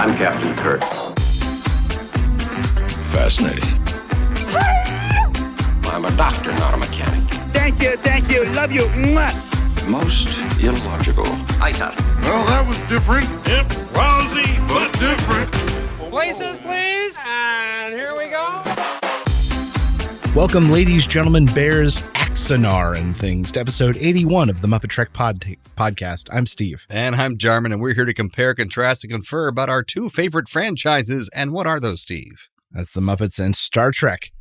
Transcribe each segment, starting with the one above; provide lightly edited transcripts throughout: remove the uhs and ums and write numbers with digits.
I'm Captain Kirk. Fascinating. I'm a doctor, not a mechanic. Thank you, love you. Mwah. Most illogical. Aye, sir. Well, that was different. Yep, lousy, but different. Places, please, and here we go. Welcome, ladies, gentlemen, bears, Axonar, and things, to episode 81 of the MuppeTrek podcast. I'm Steve. And I'm Jarman, and we're here to compare, contrast, and confer about our two favorite franchises. And what are those, Steve? That's the Muppets and Star Trek.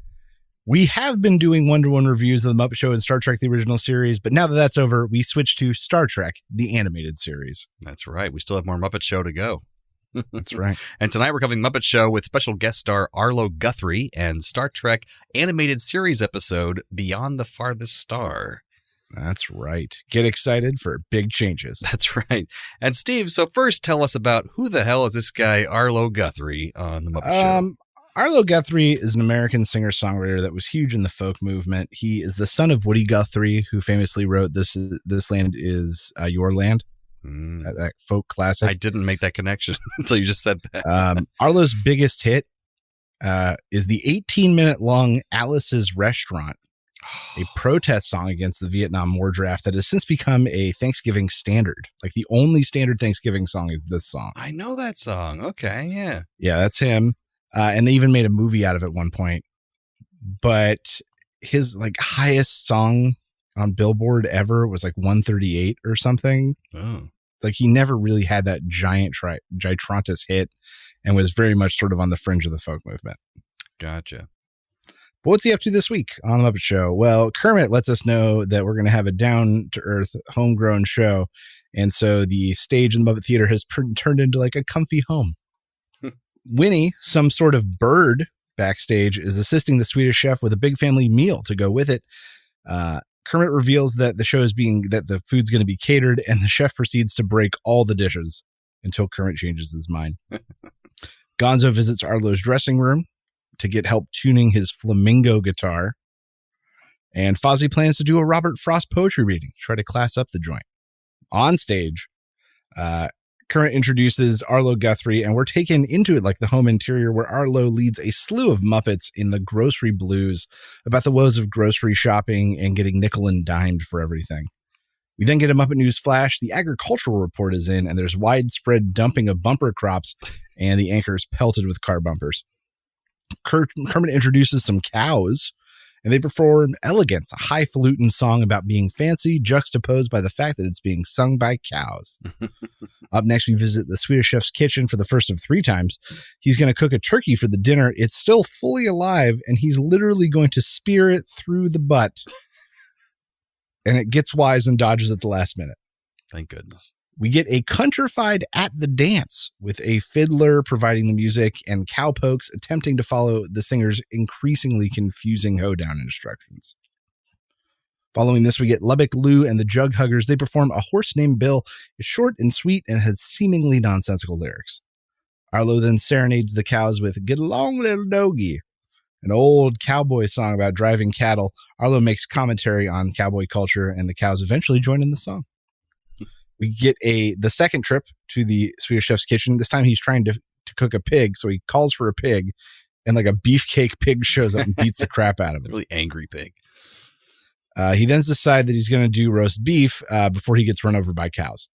We have been doing one-to-one reviews of the Muppet Show and Star Trek, the original series, but now that that's over, we switch to Star Trek, the animated series. That's right. We still have more Muppet Show to go. That's right. And tonight we're covering Muppet Show with special guest star Arlo Guthrie and Star Trek animated series episode Beyond the Farthest Star. That's right. Get excited for big changes. That's right. And Steve, so first tell us about who the hell is this guy Arlo Guthrie on the Muppet Show? Arlo Guthrie is an American singer-songwriter that was huge in the folk movement. He is the son of Woody Guthrie, who famously wrote This Land Is Your Land. That folk classic. I didn't make that connection until you just said that. Arlo's biggest hit is the 18-minute long Alice's Restaurant, a protest song against the Vietnam War draft that has since become a Thanksgiving standard. Like, the only standard Thanksgiving song is this song. I know that song. Okay, yeah. Yeah, that's him. And they even made a movie out of it at one point. But his highest song on Billboard ever was 138 or something. Oh. He never really had that giant Gitrontus hit and was very much sort of on the fringe of the folk movement. Gotcha. But what's he up to this week on the Muppet Show? Well, Kermit lets us know that we're going to have a down-to-earth, homegrown show. And so the stage in the Muppet Theater has turned into a comfy home. Winnie, some sort of bird backstage, is assisting the Swedish chef with a big family meal to go with it. Kermit reveals that the food's going to be catered, and the chef proceeds to break all the dishes until Kermit changes his mind. Gonzo visits Arlo's dressing room to get help tuning his flamingo guitar. And Fozzie plans to do a Robert Frost poetry reading to try to class up the joint. On stage, Kermit introduces Arlo Guthrie, and we're taken into it like the home interior, where Arlo leads a slew of Muppets in the grocery blues about the woes of grocery shopping and getting nickel and dimed for everything. We then get a Muppet News flash. The agricultural report is in, and there's widespread dumping of bumper crops, and the anchor is pelted with car bumpers. Kermit introduces some cows, and they perform Elegance, a highfalutin song about being fancy, juxtaposed by the fact that it's being sung by cows. Up next, we visit the Swedish chef's kitchen for the first of 3 times. He's going to cook a turkey for the dinner. It's still fully alive, and he's literally going to spear it through the butt. And it gets wise and dodges at the last minute. Thank goodness. We get a countrified At the Dance with a fiddler providing the music and cowpokes attempting to follow the singer's increasingly confusing hoedown instructions. Following this, we get Lubbock Lou and the Jug Huggers. They perform A Horse Named Bill. It's short and sweet and has seemingly nonsensical lyrics. Arlo then serenades the cows with Get Along Little Doggy, an old cowboy song about driving cattle. Arlo makes commentary on cowboy culture, and the cows eventually join in the song. We get the second trip to the Swedish chef's kitchen. This time he's trying to cook a pig, so he calls for a pig, and a beefcake pig shows up and beats the crap out of him. A really angry pig. He then decides that he's going to do roast beef before he gets run over by cows.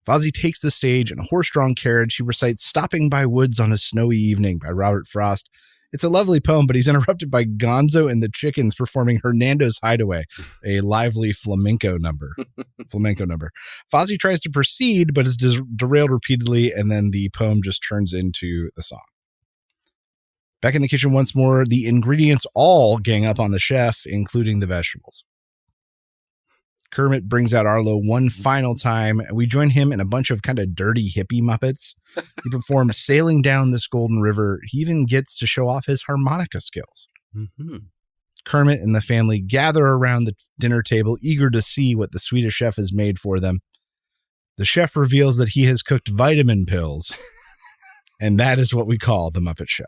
Fozzie takes the stage in a horse-drawn carriage. He recites Stopping by Woods on a Snowy Evening by Robert Frost. It's a lovely poem, but he's interrupted by Gonzo and the Chickens performing Hernando's Hideaway, a lively flamenco number. Fozzie tries to proceed, but is derailed repeatedly, and then the poem just turns into the song. Back in the kitchen once more, the ingredients all gang up on the chef, including the vegetables. Kermit brings out Arlo one final time, and we join him in a bunch of kind of dirty hippie Muppets. He performs Sailing Down This Golden River. He even gets to show off his harmonica skills. Mm-hmm. Kermit and the family gather around the dinner table, eager to see what the Swedish chef has made for them. The chef reveals that he has cooked vitamin pills, and that is what we call the Muppet Show.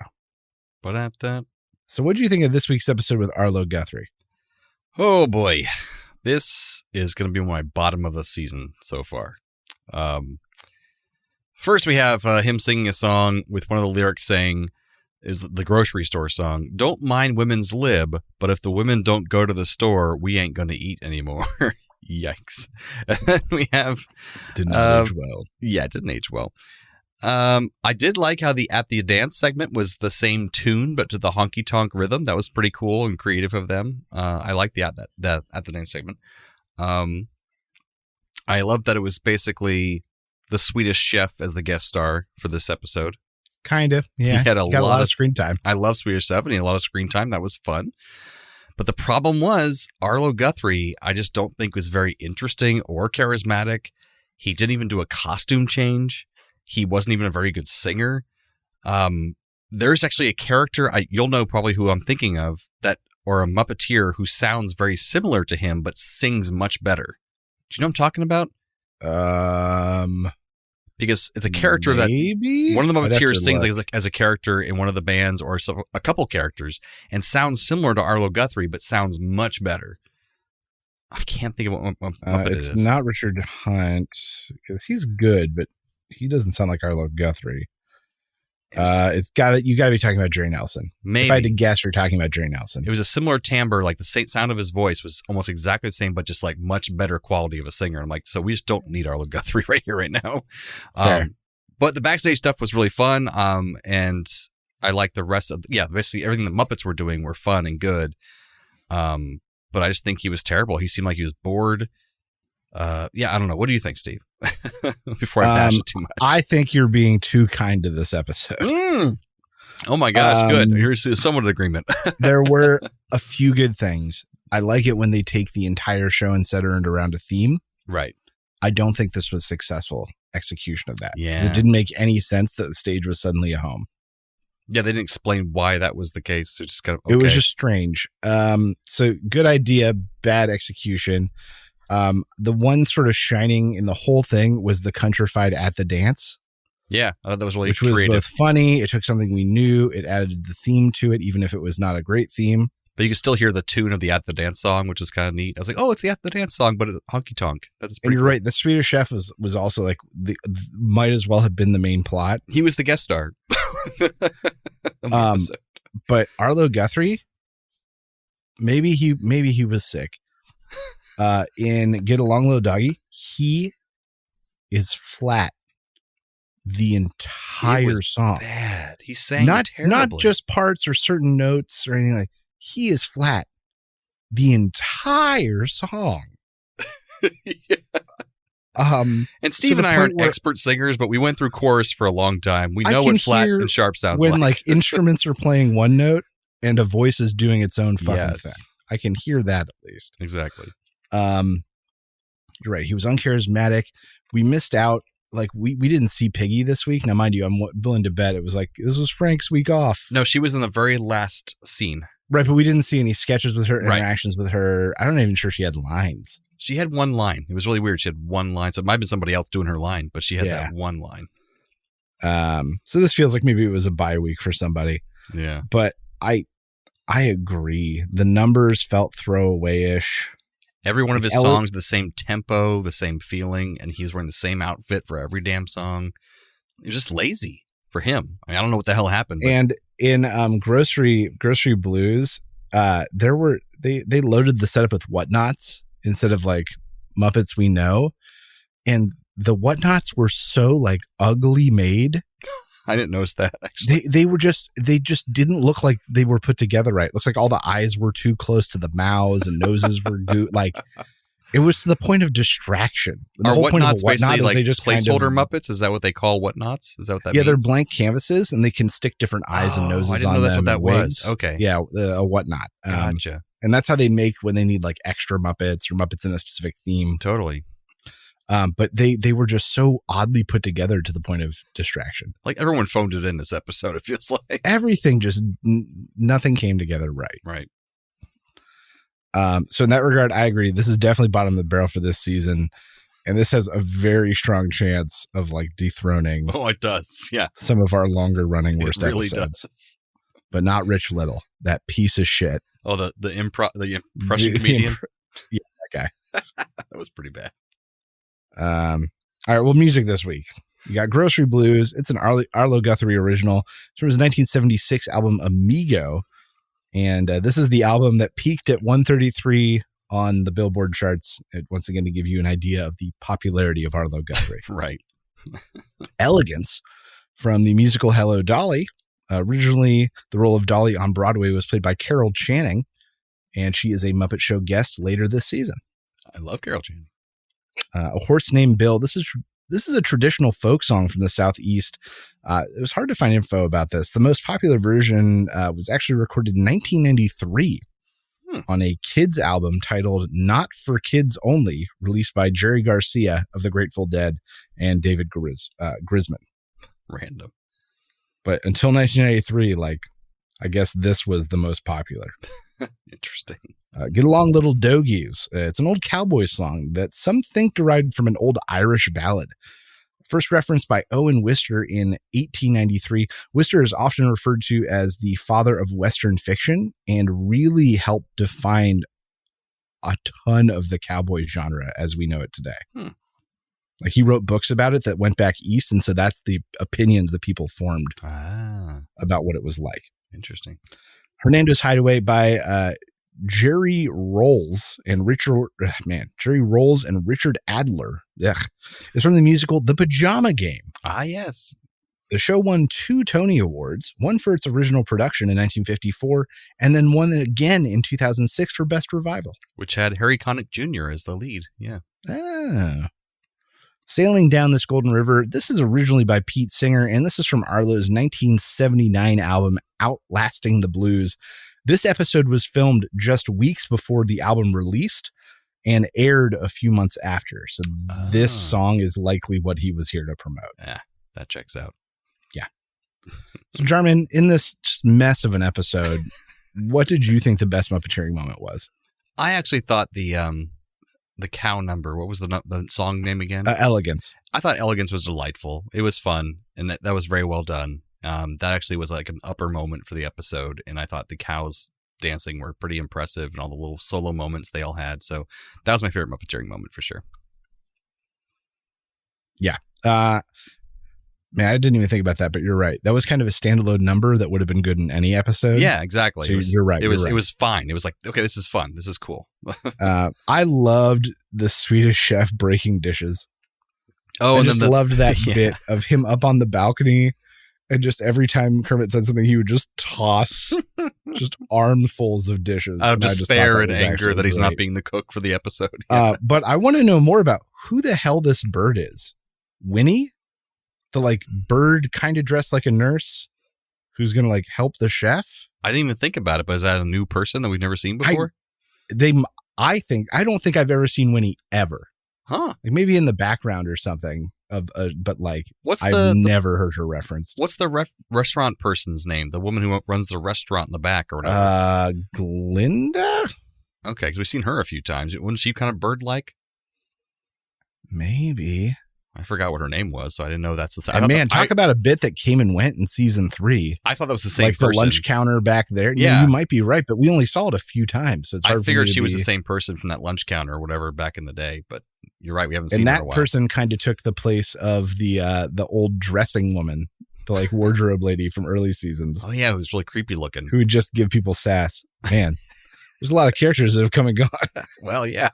So what do you think of this week's episode with Arlo Guthrie? Oh, boy. This is going to be my bottom of the season so far. First, we have him singing a song with one of the lyrics saying, is the grocery store song, "Don't mind women's lib, but if the women don't go to the store, we ain't going to eat anymore." Yikes. And then we have... Did not age well. Yeah, it didn't age well. I did like how the At the Dance segment was the same tune, but to the honky-tonk rhythm. That was pretty cool and creative of them. I like the At the Dance segment. I love that it was basically the Swedish Chef as the guest star for this episode. Kind of, yeah. He had a lot of screen time. I love Swedish Chef, and he had a lot of screen time. That was fun. But the problem was, Arlo Guthrie, I just don't think was very interesting or charismatic. He didn't even do a costume change. He wasn't even a very good singer. There's actually a character, you'll know probably who I'm thinking of, or a Muppeteer who sounds very similar to him, but sings much better. Do you know what I'm talking about? Because it's a character maybe? That one of the Muppeteers sings as a character in one of the bands or a couple characters and sounds similar to Arlo Guthrie, but sounds much better. I can't think of what Muppet it is. It's not Richard Hunt, because he's good, but he doesn't sound like Arlo Guthrie. You got to be talking about Jerry Nelson. Maybe. If I had to guess, you're talking about Jerry Nelson. It was a similar timbre, like the same sound of his voice was almost exactly the same, but just like much better quality of a singer. I'm like, so we just don't need Arlo Guthrie right here, right now. Fair. But the backstage stuff was really fun. And I like the rest of, basically everything the Muppets were doing were fun and good. But I just think he was terrible. He seemed like he was bored. I don't know. What do you think, Steve? Before I bash it too much. I think you're being too kind to this episode. Oh my gosh, good. Here's somewhat of agreement. There were a few good things. I like it when they take the entire show and set it around a theme. Right. I don't think this was successful execution of that. Yeah. 'Cause it didn't make any sense that the stage was suddenly a home. Yeah, they didn't explain why that was the case. It just kind of, okay. It was just strange. So good idea, bad execution. The one sort of shining in the whole thing was the countrified At the Dance. Yeah, I thought that was really which creative. was both funny. It took something we knew. It added the theme to it, even if it was not a great theme. But you can still hear the tune of the At the Dance song, which is kind of neat. I was like, oh, it's the At the Dance song, but honky tonk. That's pretty And you're cool. right. The Swedish Chef was also like might as well have been the main plot. He was the guest star. But Arlo Guthrie, maybe he was sick. In Get Along Little Doggy, he is flat the entire song. Bad. He sang not terribly. just parts or certain notes or anything like. He is flat the entire song. Yeah. And Steve and I aren't expert singers, but we went through chorus for a long time. We know what flat and sharp sounds when like instruments are playing one note and a voice is doing its own fucking thing. I can hear that at least. Exactly. You're right. He was uncharismatic. We missed out. Like we didn't see Piggy this week. Now, mind you, I'm willing to bet it was like, this was Frank's week off. No, she was in the very last scene. Right. But we didn't see any sketches with her, interactions with her. I'm not even sure she had lines. She had one line. It was really weird. She had one line. So it might have been somebody else doing her line, but she had that one line. So this feels like maybe it was a bye week for somebody. Yeah. But I agree. The numbers felt throwaway-ish. Every one of his songs, the same tempo, the same feeling, and he was wearing the same outfit for every damn song. It was just lazy for him. I don't know what the hell happened. But. And in Grocery Blues, they loaded the setup with whatnots instead of like Muppets we know, and the whatnots were so like ugly made. I didn't notice that actually. They just didn't look like they were put together right. It looks like all the eyes were too close to the mouths and noses were like it was to the point of distraction. The Are whole point of a whatnots whatnot basically is like they just placeholder Muppets? Is that what they call whatnots? Is that what that means? They're blank canvases and they can stick different eyes and noses on them. I didn't know that's what that wigs. was. Okay. Yeah, a whatnot. Gotcha. And that's how they make when they need like extra Muppets or Muppets in a specific theme. Totally. But they were just so oddly put together to the point of distraction. Like everyone phoned it in this episode, it feels like. Everything just, nothing came together right. Right. So in that regard, I agree. This is definitely bottom of the barrel for this season. And this has a very strong chance of like dethroning. Oh, it does. Yeah. Some of our longer running worst really episodes. Does. But not Rich Little, that piece of shit. Oh, the impression comedian. Yeah, that guy. That was pretty bad. All right. Well, music this week. You got Grocery Blues. It's an Arlo Guthrie original. It's from his 1976 album Amigo. And this is the album that peaked at 133 on the Billboard charts. Once again, to give you an idea of the popularity of Arlo Guthrie. Right. Elegance from the musical Hello, Dolly. Originally, the role of Dolly on Broadway was played by Carol Channing, and she is a Muppet Show guest later this season. I love Carol Channing. A Horse Named Bill. This is a traditional folk song from the Southeast. It was hard to find info about this. The most popular version was actually recorded in 1993 on a kids album titled Not for Kids Only, released by Jerry Garcia of the Grateful Dead and David Grisman. Random. But until 1993, I guess this was the most popular. Interesting. Get Along Little Dogies. It's an old cowboy song that some think derived from an old Irish ballad. First referenced by Owen Wister in 1893. Wister is often referred to as the father of Western fiction and really helped define a ton of the cowboy genre as we know it today. He wrote books about it that went back east, and so that's the opinions that people formed about what it was like. Interesting. Hernando's Hideaway by Jerry Rolls and Richard Adler. It's from the musical The Pajama Game. Yes. The show won 2 Tony Awards, one for its original production in 1954, and then one again in 2006 for Best Revival. Which had Harry Connick Jr. as the lead. Yeah. Sailing Down This Golden River. This is originally by Pete Singer, and this is from Arlo's 1979 album, Outlasting the Blues. This episode was filmed just weeks before the album released and aired a few months after. So this song is likely what he was here to promote. Yeah, that checks out. Yeah. So Jarman, in this just mess of an episode, what did you think the best Muppeteering moment was? I actually thought the cow number, what was the song name again? Elegance. I thought Elegance was delightful. It was fun, and that was very well done. That actually was like an upper moment for the episode, and I thought the cows dancing were pretty impressive and all the little solo moments they all had. So that was my favorite Muppeteering moment for sure. Yeah. Man, I didn't even think about that, but you're right. That was kind of a standalone number that would have been good in any episode. Yeah, exactly. So you're right. It was fine. It was like, okay, this is fun. This is cool. I loved the Swedish chef breaking dishes. Oh, I and just loved that bit of him up on the balcony, and just every time Kermit said something, he would just toss just armfuls of dishes. Out of despair and anger that he's not great. being the cook for the episode. But I want to know more about who the hell this bird is. Winnie? The bird kind of dressed like a nurse who's going to help the chef? I didn't even think about it, but is that a new person that we've never seen before? I don't think I've ever seen Winnie ever. Huh. Maybe in the background or something but I've never heard her referenced. What's the restaurant person's name? The woman who runs the restaurant in the back or whatever. Glinda? Okay, because we've seen her a few times. Wasn't she kind of bird-like? Maybe. I forgot what her name was, so I didn't know that's the same. Talk about a bit that came and went in season 3. I thought that was the same person. The lunch counter back there. Yeah. You might be right, but we only saw it a few times. So it's hard I figured she was the same person from that lunch counter or whatever back in the day, but you're right. We haven't seen her in a And while. that person kind of took the place of the old dressing woman, the wardrobe lady from early seasons. Oh, yeah, it was really creepy looking. Who would just give people sass. Man, there's a lot of characters that have come and gone. Well, yeah,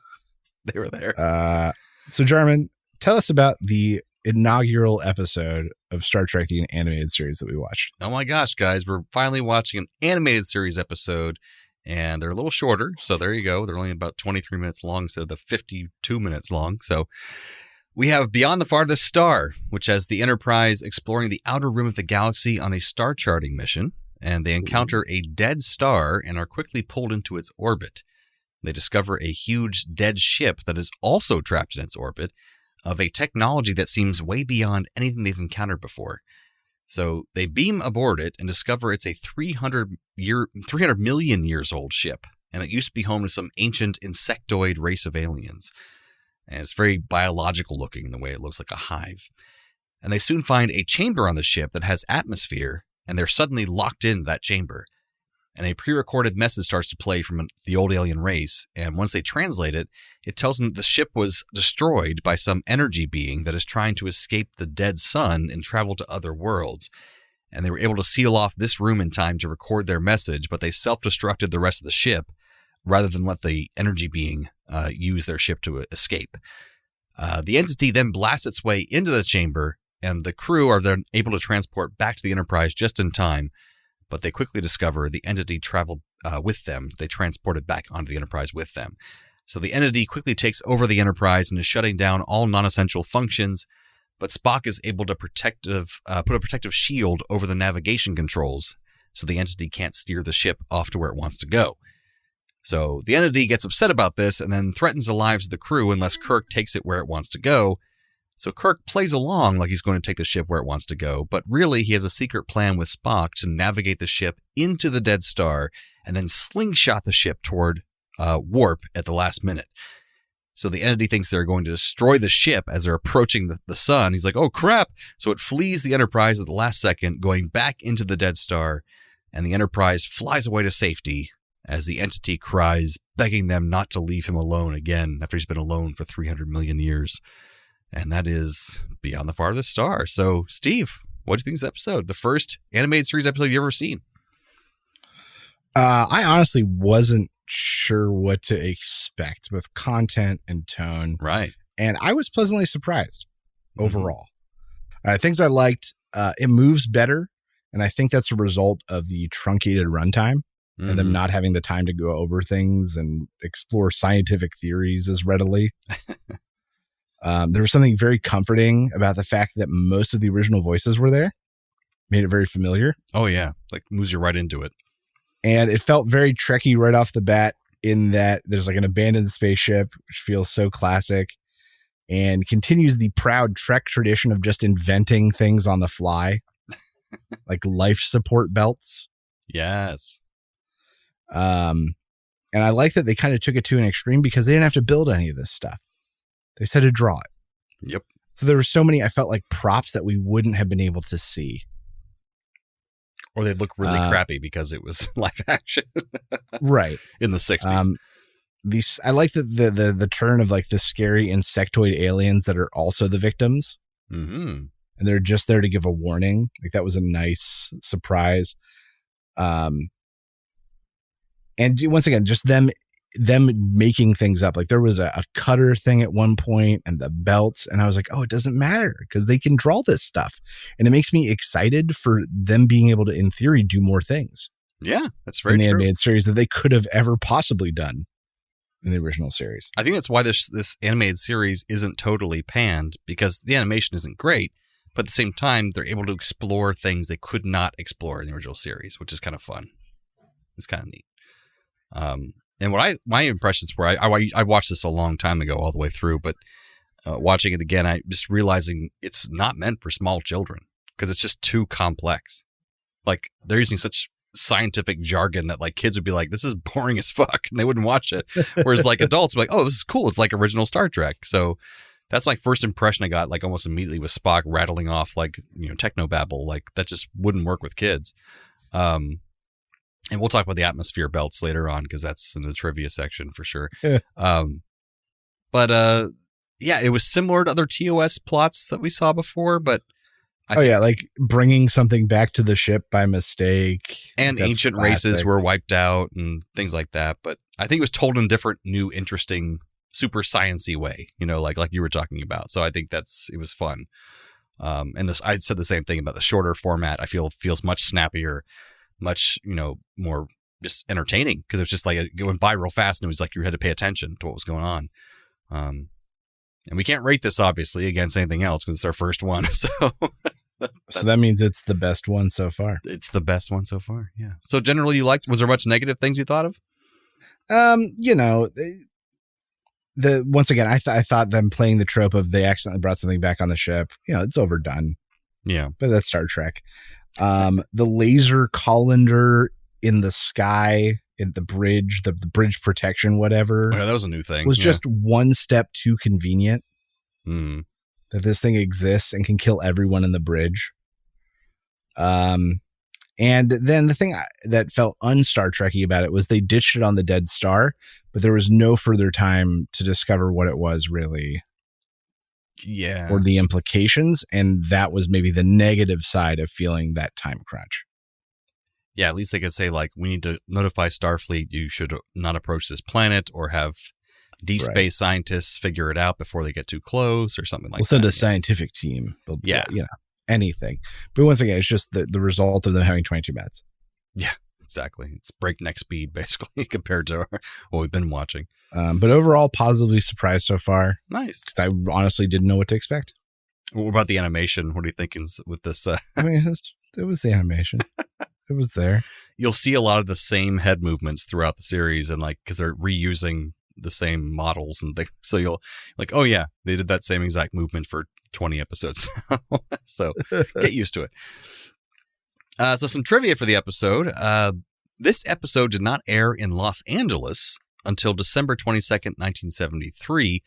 they were there. So, Jarman, tell us about the inaugural episode of Star Trek, the animated series that we watched. Oh my gosh, guys, we're finally watching an animated series episode, and they're a little shorter. So there you go. They're only about 23 minutes long instead of the 52 minutes long. So we have Beyond the Farthest Star, which has the Enterprise exploring the outer rim of the galaxy on a star charting mission, and they encounter a dead star and are quickly pulled into its orbit. They discover a huge dead ship that is also trapped in its orbit, of a technology that seems way beyond anything they've encountered before. So they beam aboard it and discover it's a 300 million years old ship, and it used to be home to some ancient insectoid race of aliens. And it's very biological looking in the way it looks like a hive. And they soon find a chamber on the ship that has atmosphere, and they're suddenly locked in that chamber. and a pre-recorded message starts to play from the old alien race. And once they translate it, it tells them that the ship was destroyed by some energy being that is trying to escape the dead sun and travel to other worlds. And they were able to seal off this room in time to record their message, but they self-destructed the rest of the ship rather than let the energy being use their ship to escape. The entity then blasts its way into the chamber, and the crew are then able to transport back to the Enterprise just in time, but they quickly discover the entity traveled with them. They transported back onto the Enterprise with them. So the entity quickly takes over the Enterprise and is shutting down all non-essential functions, but Spock is able to put a protective shield over the navigation controls so the entity can't steer the ship off to where it wants to go. So the entity gets upset about this and then threatens the lives of the crew unless Kirk takes it where it wants to go. So Kirk plays along like he's going to take the ship where it wants to go, but really he has a secret plan with Spock to navigate the ship into the Dead Star and then slingshot the ship toward warp at the last minute. So the entity thinks they're going to destroy the ship as they're approaching the sun. He's like, oh crap. So it flees the Enterprise at the last second, going back into the Dead Star, and the Enterprise flies away to safety as the entity cries, begging them not to leave him alone again after he's been alone for 300 million years. And that is Beyond the Farthest Star. So, Steve, what do you think of this episode? The first animated series episode you've ever seen? I honestly wasn't sure what to expect with content and tone. Right. And I was pleasantly surprised overall. Things I liked, it moves better. And I think that's a result of the truncated runtime and them not having the time to go over things and explore scientific theories as readily. There was something very comforting about the fact that most of the original voices were there. Made it very familiar. Oh, yeah. Like moves you right into it. And it felt very Trekky right off the bat in that there's like an abandoned spaceship, which feels so classic and continues the proud Trek tradition of just inventing things on the fly, like life support belts. Yes. And I like that they kind of took it to an extreme because they didn't have to build any of this stuff. They just had to draw it. Yep. So there were so many, I felt like props that we wouldn't have been able to see. Or they'd look really crappy because it was live action. Right. In the 60s. I like the turn of like the scary insectoid aliens that are also the victims. Mm-hmm. And they're just there to give a warning. Like that was a nice surprise. And once again, just them making things up. Like there was a cutter thing at one point and the belts. And I was like, oh, it doesn't matter because they can draw this stuff. And it makes me excited for them being able to, in theory, do more things. Yeah, that's very true. In the animated series that they could have ever possibly done in the original series. I think that's why this animated series isn't totally panned because the animation isn't great. But at the same time, they're able to explore things they could not explore in the original series, which is kind of fun. It's kind of neat. And what my impressions were, I watched this a long time ago all the way through, but watching it again, I just realizing it's not meant for small children because it's just too complex. Like they're using such scientific jargon that like kids would be like, this is boring as fuck, and they wouldn't watch it. Whereas like adults would be like, oh, this is cool. It's like original Star Trek. So that's my first impression I got like almost immediately with Spock rattling off like, technobabble. Like that just wouldn't work with kids. And we'll talk about the atmosphere belts later on because that's in the trivia section for sure. Yeah. Yeah, it was similar to other TOS plots that we saw before, but like bringing something back to the ship by mistake. And ancient races were wiped out and things like that. But I think it was told in a different, new, interesting, super science-y way, like you were talking about. So I think it was fun. And I said the same thing about the shorter format. I feel feels much snappier, much, more just entertaining because it was just like it went by real fast and it was like you had to pay attention to what was going on. And we can't rate this obviously against anything else because it's our first one. So that means it's the best one so far. It's the best one so far. Yeah. So generally was there much negative things you thought of? Once again, I thought them playing the trope of they accidentally brought something back on the ship. It's overdone. Yeah. But that's Star Trek. The laser colander in the sky at the bridge, the bridge protection, whatever. Yeah, that was a new thing. Was just one step too convenient. That this thing exists and can kill everyone in the bridge. And And then the thing that felt un-Star Trek-y about it was they ditched it on the dead star, but there was no further time to discover what it was really. Yeah. Or the implications. And that was maybe the negative side of feeling that time crunch. Yeah, at least they could say, like, we need to notify Starfleet you should not approach this planet, or have deep space scientists figure it out before they get too close, or something like that. We'll send a scientific team. Yeah. You know, anything. But once again, it's just the result of them having 22 minutes. Yeah, exactly. It's breakneck speed, basically, compared to what we've been watching. But overall, positively surprised so far. Nice. Because I honestly didn't know what to expect. What about the animation? What are you thinking with this? I mean, it was the animation. It was there. You'll see a lot of the same head movements throughout the series, and like, because they're reusing the same models and things. So you'll like, oh yeah, they did that same exact movement for 20 episodes. So get used to it. So some trivia for the episode. This episode did not air in Los Angeles until December 22nd, 1973,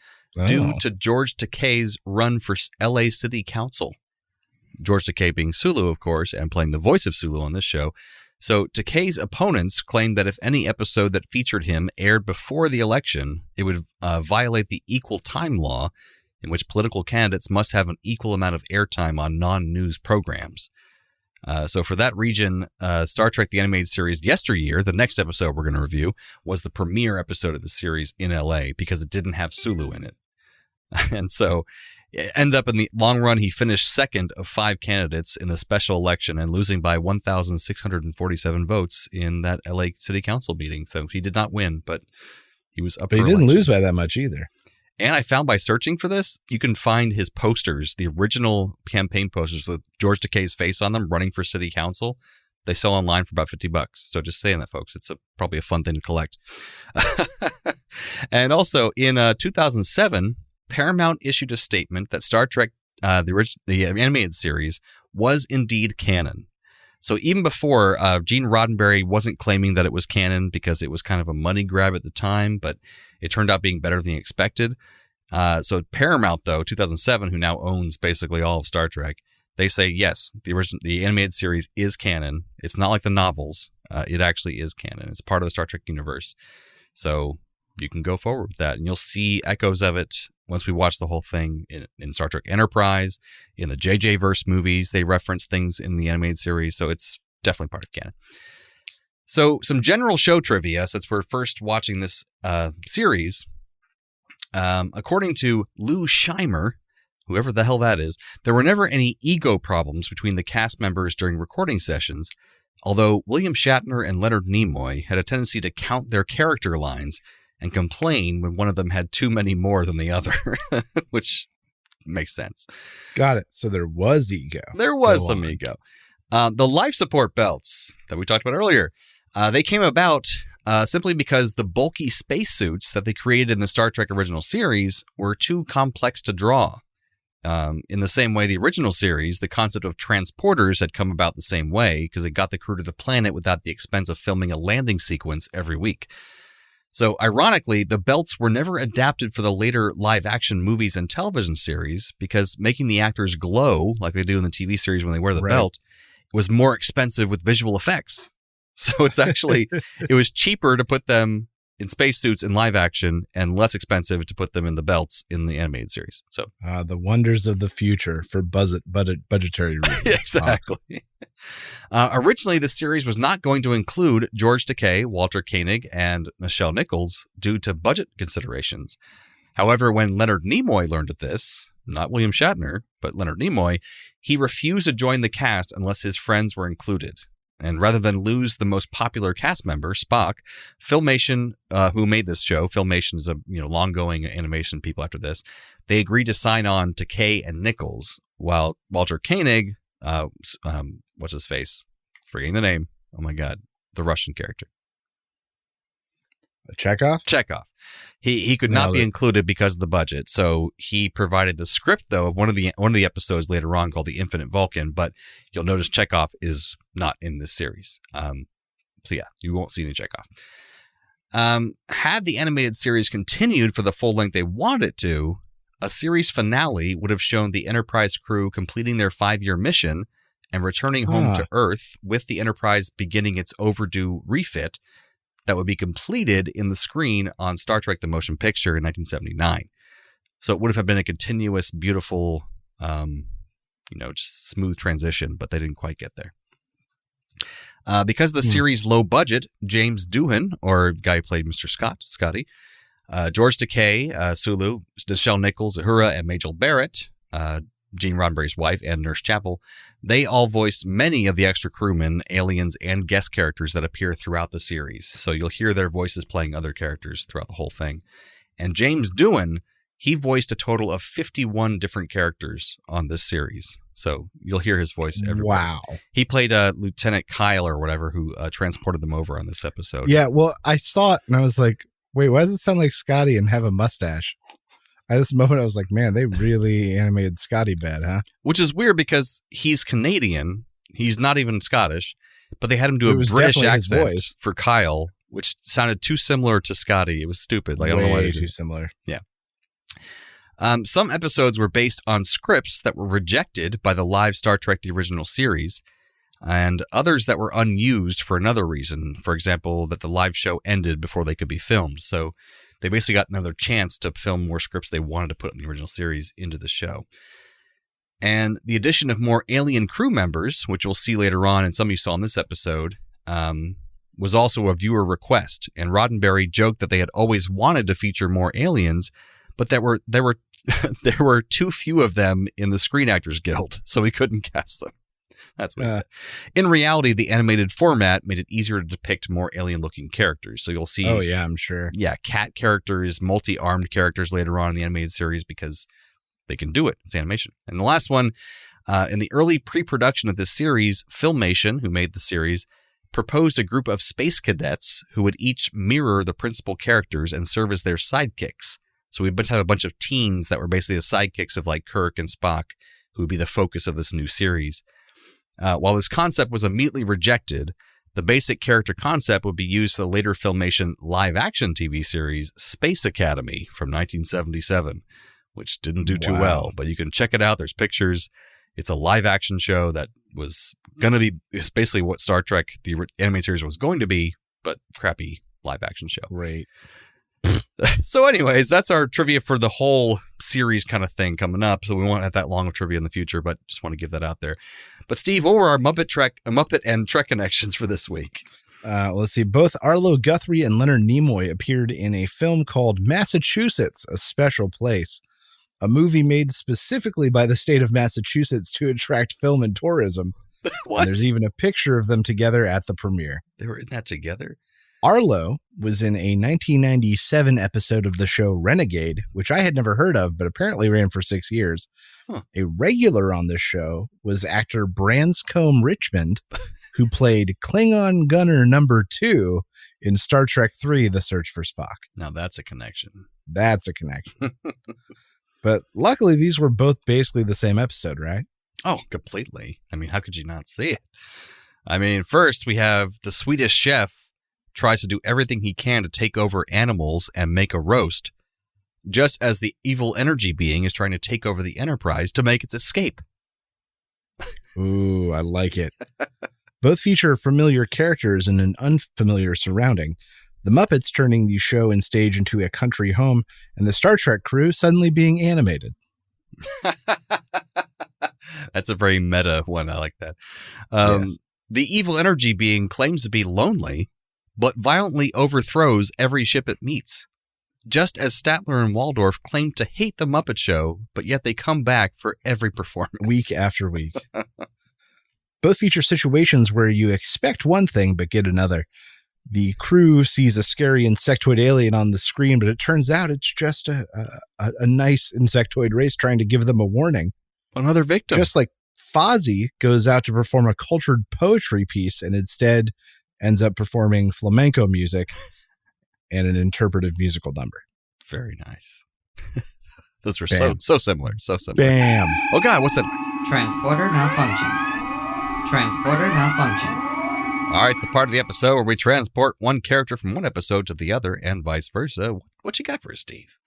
due to George Takei's run for LA City Council. George Takei being Sulu, of course, and playing the voice of Sulu on this show. So Takei's opponents claimed that if any episode that featured him aired before the election, it would violate the equal time law, in which political candidates must have an equal amount of airtime on non-news programs. So for that region, Star Trek The Animated Series Yesteryear, the next episode we're going to review, was the premiere episode of the series in LA because it didn't have Sulu in it. And so it ended up in the long run, he finished second of 5 candidates in the special election and losing by 1,647 votes in that LA City Council meeting. So he did not win, but he was up for election. But he didn't lose by that much either. And I found by searching for this, you can find his posters, the original campaign posters with George Takei's face on them, running for city council. They sell online for about $50. So just saying that, folks, it's probably a fun thing to collect. And also in 2007, Paramount issued a statement that Star Trek, the animated series, was indeed canon. So even before, Gene Roddenberry wasn't claiming that it was canon because it was kind of a money grab at the time, but it turned out being better than he expected. So Paramount, though, 2007, who now owns basically all of Star Trek, they say, yes, the animated series is canon. It's not like the novels. It actually is canon. It's part of the Star Trek universe. So you can go forward with that, and you'll see echoes of it once we watch the whole thing in Star Trek Enterprise, in the JJ Verse movies. They reference things in the animated series, so it's definitely part of canon. So some general show trivia, since we're first watching this series. According to Lou Scheimer, whoever the hell that is, there were never any ego problems between the cast members during recording sessions, although William Shatner and Leonard Nimoy had a tendency to count their character lines and complain when one of them had too many more than the other, which makes sense. Got it. So there was ego. There was some ego. The life support belts that we talked about earlier, they came about simply because the bulky spacesuits that they created in the Star Trek original series were too complex to draw. In the same way, the original series, the concept of transporters had come about the same way because it got the crew to the planet without the expense of filming a landing sequence every week. So, ironically, the belts were never adapted for the later live-action movies and television series because making the actors glow, like they do in the TV series when they wear the belt, was more expensive with visual effects. So it's actually, it was cheaper to put them in spacesuits in live action and less expensive to put them in the belts in the animated series. So the wonders of the future for budgetary reasons. Exactly. Originally, the series was not going to include George Takei, Walter Koenig, and Nichelle Nichols due to budget considerations. However, when Leonard Nimoy learned of this, not William Shatner, but Leonard Nimoy, he refused to join the cast unless his friends were included. And rather than lose the most popular cast member, Spock, Filmation, who made this show, Filmation is a long-going animation people after this, they agreed to sign on Takei and Nichols, while Walter Koenig, what's his face? Forgetting the name. Oh my God, the Russian character. Chekhov? He could not be included because of the budget. So he provided the script, though, of one of the episodes later on called The Infinite Vulcan. But you'll notice Chekhov is not in this series. So yeah, you won't see any Chekhov. Had the animated series continued for the full length they wanted it to, a series finale would have shown the Enterprise crew completing their 5-year mission and returning home to Earth with the Enterprise beginning its overdue refit that would be completed in the screen on Star Trek The Motion Picture in 1979. So it would have been a continuous, beautiful, just smooth transition, but they didn't quite get there. Because of the series' low budget, James Doohan, or guy who played Mr. Scotty, George Takei, Sulu, Nichelle Nichols, Uhura, and Majel Barrett, Gene Roddenberry's wife, and Nurse Chapel, they all voiced many of the extra crewmen, aliens, and guest characters that appear throughout the series. So you'll hear their voices playing other characters throughout the whole thing. And James Doohan, he voiced a total of 51 different characters on this series. So you'll hear his voice everywhere. Wow. He played Lieutenant Kyle or whatever who transported them over on this episode. Yeah, well, I saw it and I was like, wait, why does it sound like Scotty and have a mustache? At this moment, I was like, man, they really animated Scotty bad, huh? Which is weird because he's Canadian. He's not even Scottish, but they had him do a British accent for Kyle, which sounded too similar to Scotty. It was stupid. Like, I don't know why they did. Too similar. Yeah. Some episodes were based on scripts that were rejected by the live Star Trek The Original Series, and others that were unused for another reason. For example, that the live show ended before they could be filmed. So they basically got another chance to film more scripts they wanted to put in the original series into the show. And the addition of more alien crew members, which we'll see later on, and some of you saw in this episode, was also a viewer request. And Roddenberry joked that they had always wanted to feature more aliens, but there were there were too few of them in the Screen Actors Guild, so he couldn't cast them. That's what he said. In reality, the animated format made it easier to depict more alien-looking characters. So you'll see... Oh, yeah, I'm sure. Yeah, cat characters, multi-armed characters later on in the animated series because they can do it. It's animation. And the last one, in the early pre-production of this series, Filmation, who made the series, proposed a group of space cadets who would each mirror the principal characters and serve as their sidekicks. So we'd have a bunch of teens that were basically the sidekicks of like Kirk and Spock, who would be the focus of this new series. While this concept was immediately rejected, the basic character concept would be used for the later Filmation live-action TV series Space Academy from 1977, which didn't do too well, but you can check it out. There's pictures. It's a live-action show that was going to be, it's basically what Star Trek, the animated series, was going to be, but crappy live-action show. Right. So anyways, that's our trivia for the whole series kind of thing coming up. So we won't have that long of trivia in the future, but just want to give that out there. But Steve, what were our Muppet and Trek connections for this week? Let's see. Both Arlo Guthrie and Leonard Nimoy appeared in a film called Massachusetts, A Special Place, a movie made specifically by the state of Massachusetts to attract film and tourism. What? And there's even a picture of them together at the premiere. They were in that together? Arlo was in a 1997 episode of the show Renegade, which I had never heard of, but apparently ran for 6 years. Huh. A regular on this show was actor Branscombe Richmond, who played Klingon Gunner number 2 in Star Trek III, The Search for Spock. Now that's a connection. That's a connection. But luckily, these were both basically the same episode, right? Oh, completely. I mean, how could you not see it? I mean, first we have the Swedish chef tries to do everything he can to take over animals and make a roast, just as the evil energy being is trying to take over the Enterprise to make its escape. Ooh, I like it. Both feature familiar characters in an unfamiliar surrounding. The Muppets turning the show and stage into a country home, and the Star Trek crew suddenly being animated. That's a very meta one. I like that. Yes. The evil energy being claims to be lonely, but violently overthrows every ship it meets. Just as Statler and Waldorf claim to hate the Muppet Show, but yet they come back for every performance. Week after week. Both feature situations where you expect one thing but get another. The crew sees a scary insectoid alien on the screen, but it turns out it's just a nice insectoid race trying to give them a warning. Another victim. Just like Fozzie goes out to perform a cultured poetry piece and instead ends up performing flamenco music and an interpretive musical number. Very nice. Those were so similar. So similar. Bam. Oh, God, what's that? Transporter malfunction. Transporter malfunction. All right, it's the part of the episode where we transport one character from one episode to the other and vice versa. What you got for us, Steve?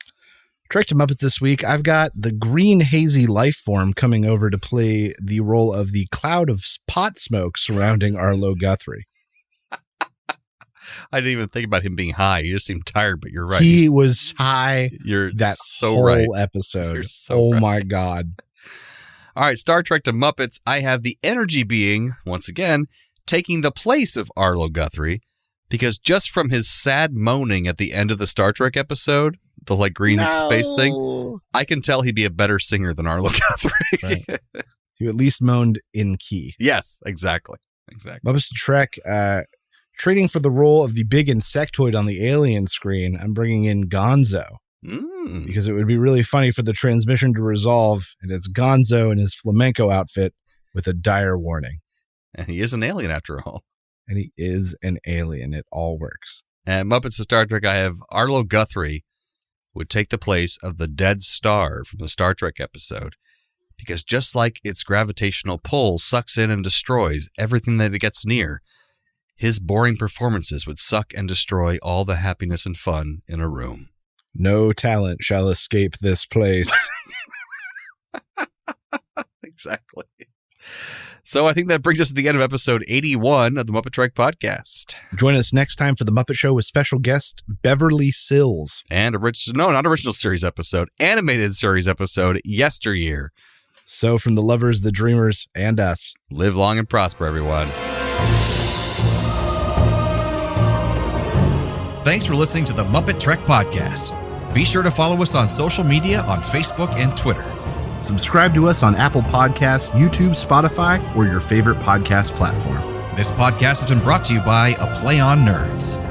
Trek to Muppets this week, I've got the green hazy life form coming over to play the role of the cloud of pot smoke surrounding Arlo Guthrie. I didn't even think about him being high. You just seemed tired, but you're right. He was high You're that so whole right. episode. You're so right. My God. All right, Star Trek to Muppets. I have the energy being, once again, taking the place of Arlo Guthrie, because just from his sad moaning at the end of the Star Trek episode, the like green space thing, I can tell he'd be a better singer than Arlo Guthrie. Right. You at least moaned in key. Yes, exactly. Muppets Trek, trading for the role of the big insectoid on the alien screen, I'm bringing in Gonzo. Because it would be really funny for the transmission to resolve, and it's Gonzo in his flamenco outfit with a dire warning. And he is an alien after all. And he is an alien. It all works. And Muppets to Star Trek, I have Arlo Guthrie would take the place of the dead star from the Star Trek episode. Because just like its gravitational pull sucks in and destroys everything that it gets near, his boring performances would suck and destroy all the happiness and fun in a room. No talent shall escape this place. Exactly. So I think that brings us to the end of episode 81 of the MuppeTrek podcast. Join us next time for the Muppet Show with special guest Beverly Sills. And not original series episode, animated series episode, Yesteryear. So from the lovers, the dreamers, and us, live long and prosper, everyone. Thanks for listening to the MuppeTrek podcast. Be sure to follow us on social media on Facebook and Twitter. Subscribe to us on Apple Podcasts, YouTube, Spotify, or your favorite podcast platform. This podcast has been brought to you by A Play on Nerds.